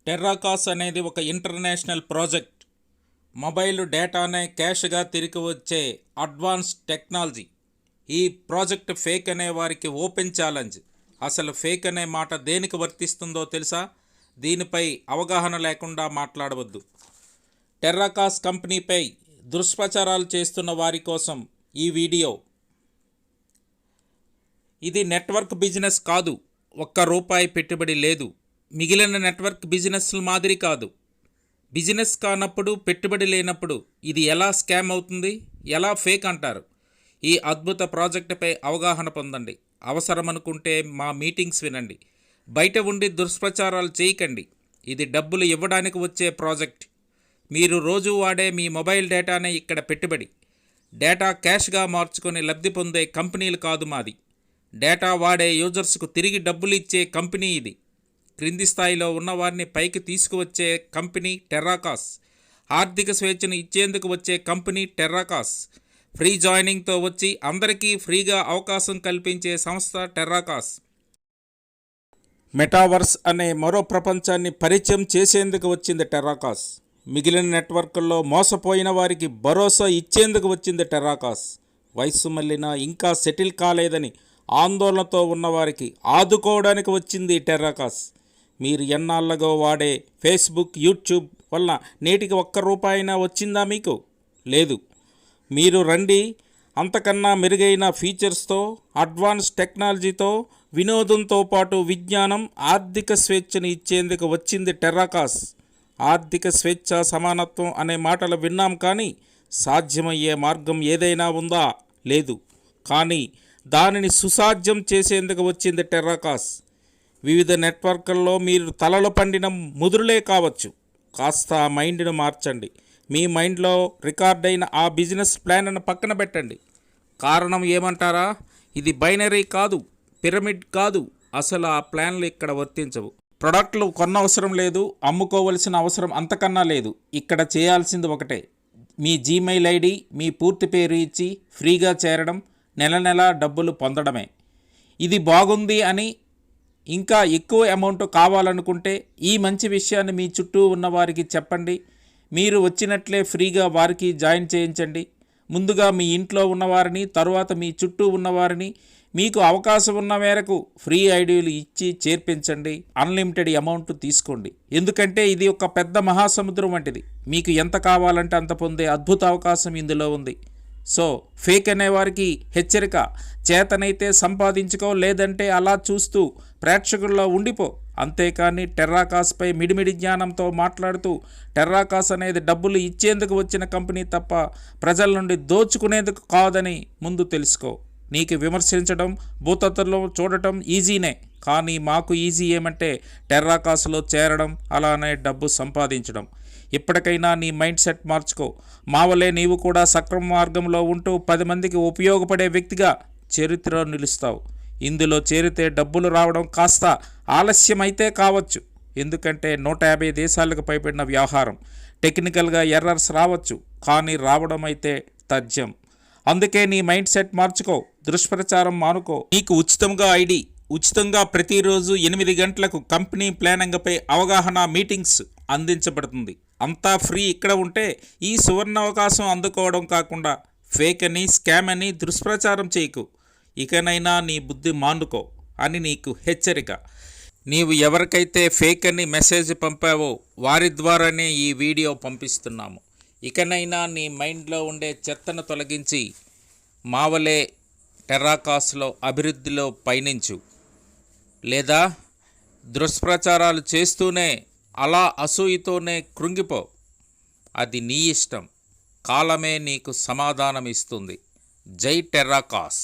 టెర్రాకాస్ అనేది ఒక international project. Mobile డేటానే క్యాష్గా తిరిగి వచ్చే అడ్వాన్స్డ్ టెక్నాలజీ. ఈ ప్రాజెక్ట్ ఫేక్ అనే వారికి ఓపెన్ ఛాలెంజ్. అసలు ఫేక్ అనే మాట దేనికి వర్తిస్తుందో తెలుసా? దీనిపై అవగాహన లేకుండా మాట్లాడవద్దు. టెర్రాకాస్ కంపెనీపై దుష్ప్రచారాలు చేస్తున్న వారి కోసం ఈ వీడియో. ఇది నెట్వర్క్ బిజినెస్ కాదు. ₹1 పెట్టుబడి లేదు. మిగిలిన నెట్వర్క్ బిజినెస్ల మాదిరి కాదు. బిజినెస్ కానప్పుడు, పెట్టుబడి లేనప్పుడు ఇది ఎలా స్కామ్ అవుతుంది, ఎలా ఫేక్ అంటారు? ఈ అద్భుత ప్రాజెక్టుపై అవగాహన పొందండి. అవసరమనుకుంటే మా మీటింగ్స్ వినండి. బయట ఉండి దుష్ప్రచారాలు చేయకండి. ఇది డబ్బులు ఇవ్వడానికి వచ్చే ప్రాజెక్ట్. మీరు రోజు వాడే మీ మొబైల్ డేటానే ఇక్కడ పెట్టుబడి. డేటా క్యాష్గా మార్చుకొని లబ్ధి పొందే కంపెనీలు కాదు మాది. డేటా వాడే యూజర్స్కు తిరిగి డబ్బులు ఇచ్చే కంపెనీ ఇది. క్రింది స్థాయిలో ఉన్నవారిని పైకి తీసుకువచ్చే కంపెనీ టెర్రాకాస్. ఆర్థిక స్వేచ్ఛను ఇచ్చేందుకు వచ్చే కంపెనీ టెర్రాకాస్. ఫ్రీ జాయినింగ్తో వచ్చి అందరికీ ఫ్రీగా అవకాశం కల్పించే సంస్థ టెర్రాకాస్. మెటావర్స్ అనే మరో ప్రపంచాన్ని పరిచయం చేసేందుకు వచ్చింది టెర్రాకాస్. మిగిలిన నెట్వర్క్ల్లో మోసపోయిన వారికి భరోసా ఇచ్చేందుకు వచ్చింది టెర్రాకాస్. వయస్సు మళ్ళినా ఇంకా సెటిల్ కాలేదని ఆందోళనతో ఉన్నవారికి ఆదుకోవడానికి వచ్చింది టెర్రాకాస్. మీరు ఎన్నాళ్ళగో వాడే ఫేస్బుక్, యూట్యూబ్ వల్ల నేటికి ₹1 వచ్చిందా మీకు? లేదు. మీరు రండి. అంతకన్నా మెరుగైన ఫీచర్స్తో, అడ్వాన్స్ టెక్నాలజీతో, వినోదంతో పాటు విజ్ఞానం, ఆర్థిక స్వేచ్ఛను ఇచ్చేందుకు వచ్చింది టెర్రాకాస్. ఆర్థిక స్వేచ్ఛ, సమానత్వం అనే మాటలు విన్నాం, కానీ సాధ్యమయ్యే మార్గం ఏదైనా ఉందా? లేదు. కానీ దానిని సుసాధ్యం చేసేందుకు వచ్చింది టెర్రాకాస్. వివిధ నెట్వర్క్ల్లో మీరు తలలో పండిన ముదురులే కావచ్చు. కాస్త మైండ్ను మార్చండి. మీ మైండ్లో రికార్డ్ అయిన ఆ బిజినెస్ ప్లాన్ను పక్కన పెట్టండి. కారణం ఏమంటారా? ఇది బైనరీ కాదు, పిరమిడ్ కాదు. అసలు ఆ ప్లాన్లు ఇక్కడ వర్తించవు. ప్రొడక్ట్లు కొనవసరం లేదు, అమ్ముకోవలసిన అవసరం అంతకన్నా లేదు. ఇక్కడ చేయాల్సింది ఒకటే. మీ జీమెయిల్ ఐడి, మీ పూర్తి పేరు ఇచ్చి ఫ్రీగా చేరడం, నెల నెల డబ్బులు పొందడమే. ఇది బాగుంది అని ఇంకా ఎక్కువ అమౌంట్ కావాలనుకుంటే ఈ మంచి విషయాన్ని మీ చుట్టూ ఉన్న వారికి చెప్పండి. మీరు వచ్చినట్లే ఫ్రీగా వారికి జాయిన్ చేయించండి. ముందుగా మీ ఇంట్లో ఉన్నవారిని, తరువాత మీ చుట్టూ ఉన్నవారిని. మీకు అవకాశం ఉన్న మేరకు ఫ్రీ ఐడీలు ఇచ్చి చేర్పించండి. అన్లిమిటెడ్ అమౌంట్ తీసుకోండి. ఎందుకంటే ఇది ఒక పెద్ద మహాసముద్రం వంటిది. మీకు ఎంత కావాలంటే అంత పొందే అద్భుత అవకాశం ఇందులో ఉంది. సో ఫేక్ అనేవారికి హెచ్చరిక. చేతనైతే సంపాదించుకో, లేదంటే అలా చూస్తూ ప్రేక్షకుల్లో ఉండిపో. అంతేకాని టెర్రాకాస్పై మిడిమిడి జ్ఞానంతో మాట్లాడుతూ, టెర్రాకాస్ అనేది డబ్బులు ఇచ్చేందుకు వచ్చిన కంపెనీ తప్ప ప్రజల నుండి దోచుకునేందుకు కాదని ముందు తెలుసుకో. నీకు విమర్శించడం, భూతత్తులో చూడటం ఈజీనే, కానీ మాకు ఈజీ ఏమంటే టెర్రాకాస్లో చేరడం, అలానే డబ్బు సంపాదించడం. ఇప్పటికైనా నీ మైండ్ సెట్ మార్చుకో. మావలే నీవు కూడా సక్రమ మార్గంలో ఉంటూ 10 మందికి ఉపయోగపడే వ్యక్తిగా చరిత్రలో నిలుస్తావు. ఇందులో చేరితే డబ్బులు రావడం కాస్త ఆలస్యమైతే కావచ్చు. ఎందుకంటే 150 దేశాలకు పైబడిన వ్యవహారం. టెక్నికల్గా ఎర్రర్స్ రావచ్చు, కానీ రావడం అయితే తథ్యం. అందుకే నీ మైండ్ సెట్ మార్చుకో. దుష్ప్రచారం మానుకో. నీకు ఉచితంగా ఐడి, ఉచితంగా ప్రతిరోజు 8 గంటలకు కంపెనీ ప్లానింగ్పై అవగాహన మీటింగ్స్ అందించబడుతుంది. అంతా ఫ్రీ. ఇక్కడ ఉంటే ఈ సువర్ణ అవకాశం అందుకోవడం కాకుండా ఫేక్ అని, స్కామ్ అని దుష్ప్రచారం చేయకు. ఇకనైనా నీ బుద్ధి మానుకో అని నీకు హెచ్చరిక. నీవు ఎవరికైతే ఫేక్ అని మెసేజ్ పంపావో వారి ద్వారానే ఈ వీడియో పంపిస్తున్నాము. ఇకనైనా నీ మైండ్లో ఉండే చెత్తను తొలగించి మావలే టెర్రాకాస్లో అభివృద్ధిలో పయనించు. లేదా దుష్ప్రచారాలు చేస్తూనే అలా అసూయతోనే కృంగిపో. అది నీ ఇష్టం. కాలమే నీకు సమాధానం ఇస్తుంది. జై టెర్రాకాస్.